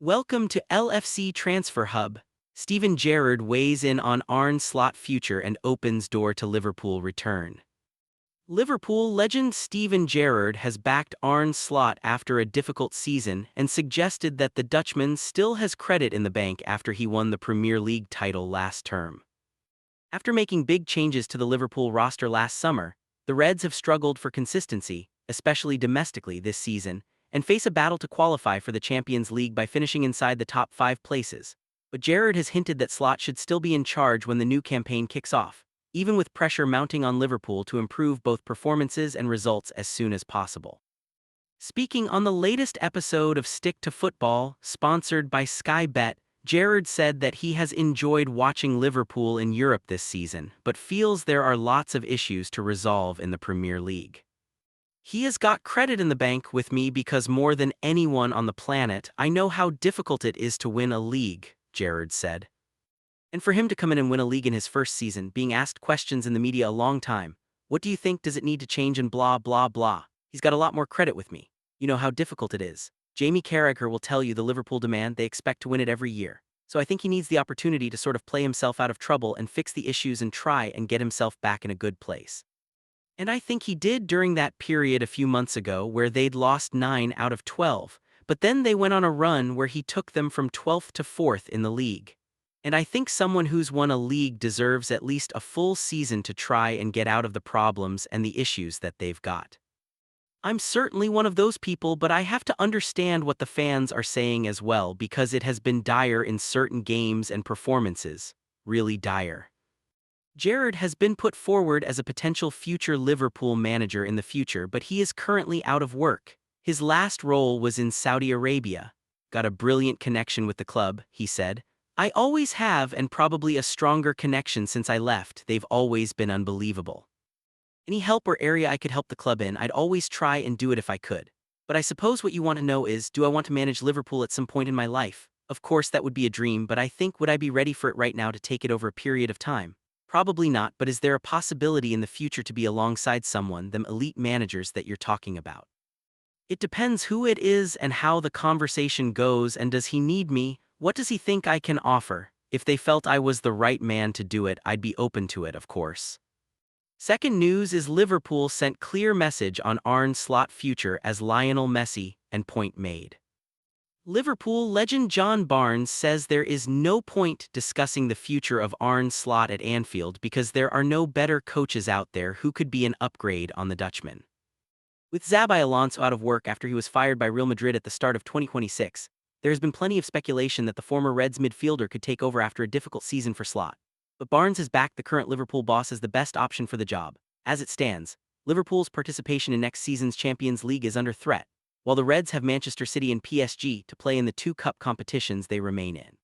Welcome to LFC Transfer Hub. Steven Gerrard weighs in on Arne Slot future and opens door to Liverpool return. Liverpool legend Steven Gerrard has backed Arne Slot after a difficult season and suggested that the Dutchman still has credit in the bank after he won the Premier League title last term. After making big changes to the Liverpool roster last summer, the Reds have struggled for consistency, especially domestically this season, and face a battle to qualify for the Champions League by finishing inside the top 5 places. But Gerrard has hinted that Slot should still be in charge when the new campaign kicks off, even with pressure mounting on Liverpool to improve both performances and results as soon as possible. Speaking on the latest episode of Stick to Football, sponsored by Sky Bet, Gerrard said that he has enjoyed watching Liverpool in Europe this season, but feels there are lots of issues to resolve in the Premier League. He has got credit in the bank with me because more than anyone on the planet, I know how difficult it is to win a league, Gerrard said. And for him to come in and win a league in his first season, being asked questions in the media a long time, what do you think, does it need to change, and blah blah blah, he's got a lot more credit with me. You know how difficult it is. Jamie Carragher will tell you the Liverpool demand, they expect to win it every year. So I think he needs the opportunity to sort of play himself out of trouble and fix the issues and try and get himself back in a good place. And I think he did during that period a few months ago where they'd lost 9 out of 12, but then they went on a run where he took them from 12th to 4th in the league. And I think someone who's won a league deserves at least a full season to try and get out of the problems and the issues that they've got. I'm certainly one of those people, but I have to understand what the fans are saying as well, because it has been dire in certain games and performances, really dire. Gerrard has been put forward as a potential future Liverpool manager in the future, but he is currently out of work. His last role was in Saudi Arabia. Got a brilliant connection with the club, he said. I always have, and probably a stronger connection since I left. They've always been unbelievable. Any help or area I could help the club in, I'd always try and do it if I could. But I suppose what you want to know is, do I want to manage Liverpool at some point in my life? Of course that would be a dream, but I think, would I be ready for it right now to take it over a period of time? Probably not, but is there a possibility in the future to be alongside someone, them elite managers that you're talking about? It depends who it is and how the conversation goes, and does he need me? What does he think I can offer? If they felt I was the right man to do it, I'd be open to it, of course. Second news is Liverpool sent clear message on Arne Slot future as Lionel Messi, and point made. Liverpool legend John Barnes says there is no point discussing the future of Arne Slot at Anfield because there are no better coaches out there who could be an upgrade on the Dutchman. With Xabi Alonso out of work after he was fired by Real Madrid at the start of 2026, there has been plenty of speculation that the former Reds midfielder could take over after a difficult season for Slot. But Barnes has backed the current Liverpool boss as the best option for the job. As it stands, Liverpool's participation in next season's Champions League is under threat, while the Reds have Manchester City and PSG to play in the 2 cup competitions they remain in.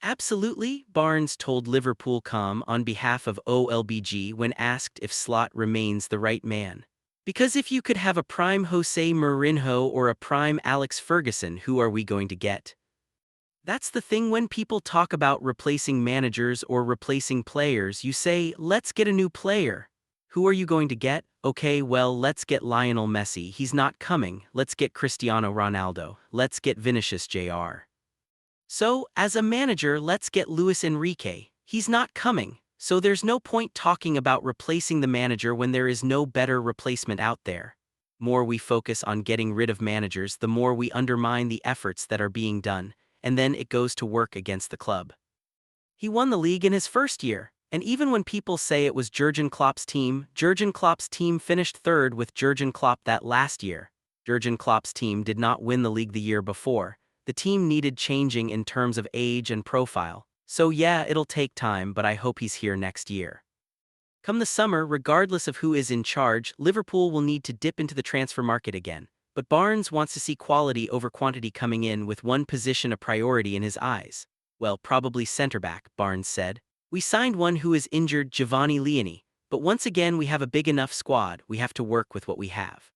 Absolutely, Barnes told Liverpool.com on behalf of OLBG when asked if Slot remains the right man. Because if you could have a prime Jose Mourinho or a prime Alex Ferguson, who are we going to get? That's the thing when people talk about replacing managers or replacing players, you say, let's get a new player. Who are you going to get? Okay, well, let's get Lionel Messi, he's not coming. Let's get Cristiano Ronaldo. Let's get Vinicius Jr. So, as a manager, let's get Luis Enrique. He's not coming. So there's no point talking about replacing the manager when there is no better replacement out there. More we focus on getting rid of managers, the more we undermine the efforts that are being done, and then it goes to work against the club. He won the league in his first year. And even when people say it was Jurgen Klopp's team finished third with Jurgen Klopp that last year. Jurgen Klopp's team did not win the league the year before. The team needed changing in terms of age and profile. So yeah, it'll take time, but I hope he's here next year. Come the summer, regardless of who is in charge, Liverpool will need to dip into the transfer market again. But Barnes wants to see quality over quantity coming in, with one position a priority in his eyes. Well, probably centre-back, Barnes said. We signed one who is injured, Giovanni Leoni, but once again we have a big enough squad, we have to work with what we have.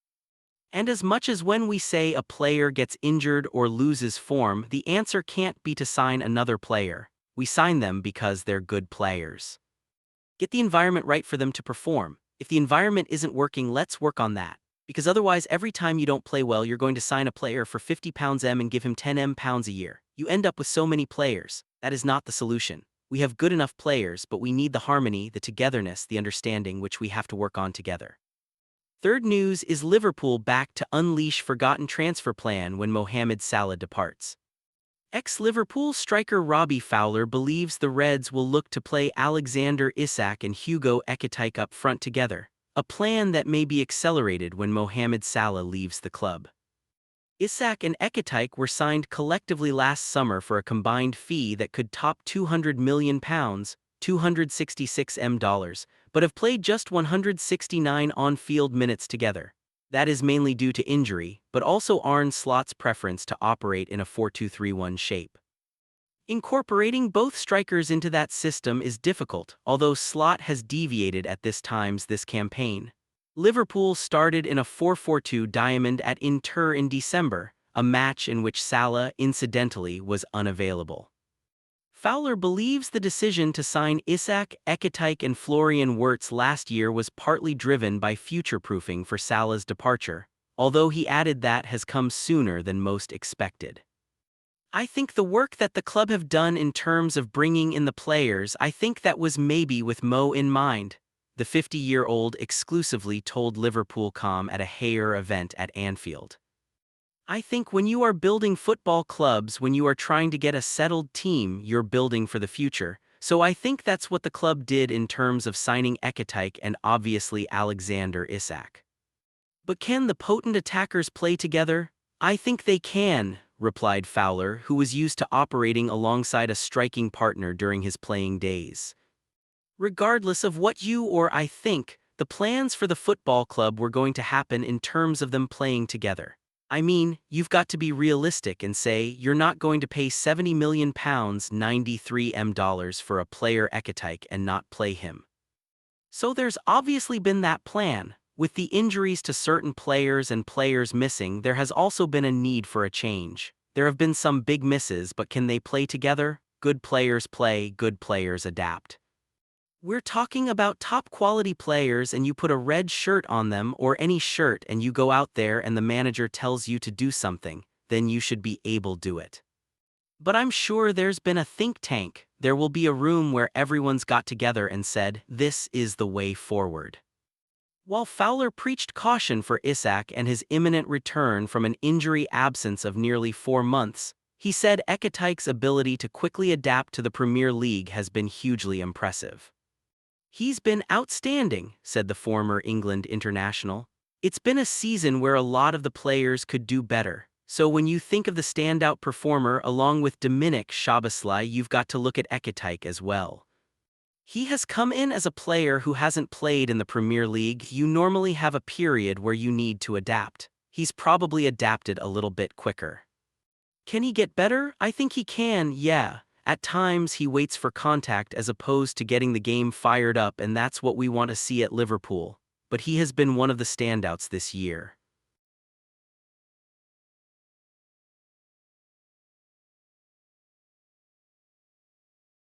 And as much as when we say a player gets injured or loses form, the answer can't be to sign another player. We sign them because they're good players. Get the environment right for them to perform. If the environment isn't working, let's work on that. Because otherwise every time you don't play well you're going to sign a player for £50 and give him £10 a year. You end up with so many players. That is not the solution. We have good enough players, but we need the harmony, the togetherness, the understanding which we have to work on together. Third news is Liverpool back to unleash forgotten transfer plan when Mohamed Salah departs. Ex-Liverpool striker Robbie Fowler believes the Reds will look to play Alexander Isak and Hugo Ekitike up front together, a plan that may be accelerated when Mohamed Salah leaves the club. Isak and Ekitike were signed collectively last summer for a combined fee that could top £200 million, $266 million, but have played just 169 on-field minutes together. That is mainly due to injury, but also Arne Slot's preference to operate in a 4-2-3-1 shape. Incorporating both strikers into that system is difficult, although Slot has deviated at this campaign. Liverpool started in a 4-4-2 diamond at Inter in December, a match in which Salah, incidentally, was unavailable. Fowler believes the decision to sign Isak, Ekitike and Florian Wirtz last year was partly driven by future-proofing for Salah's departure, although he added that has come sooner than most expected. I think the work that the club have done in terms of bringing in the players, I think that was maybe with Mo in mind, the 50-year-old exclusively told Liverpool.com at a Hayer event at Anfield. I think when you are building football clubs, when you are trying to get a settled team, you're building for the future. So I think that's what the club did in terms of signing Ekitike and obviously Alexander Isak. But can the potent attackers play together? I think they can, replied Fowler, who was used to operating alongside a striking partner during his playing days. Regardless of what you or I think, the plans for the football club were going to happen in terms of them playing together. I mean, you've got to be realistic and say you're not going to pay £70 million $93 million for a player Ekitike and not play him. So there's obviously been that plan. With the injuries to certain players and players missing, there has also been a need for a change. There have been some big misses, but can they play together? Good players play, good players adapt. We're talking about top-quality players and you put a red shirt on them or any shirt and you go out there and the manager tells you to do something, then you should be able to do it. But I'm sure there's been a think tank. There will be a room where everyone's got together and said, this is the way forward. While Fowler preached caution for Isak and his imminent return from an injury absence of nearly 4 months, he said Ekitike's ability to quickly adapt to the Premier League has been hugely impressive. He's been outstanding, said the former England international. It's been a season where a lot of the players could do better. So when you think of the standout performer along with Dominik Szoboszlai, you've got to look at Ekitike as well. He has come in as a player who hasn't played in the Premier League. You normally have a period where you need to adapt. He's probably adapted a little bit quicker. Can he get better? I think he can, yeah. At times he waits for contact as opposed to getting the game fired up, and that's what we want to see at Liverpool. But he has been one of the standouts this year.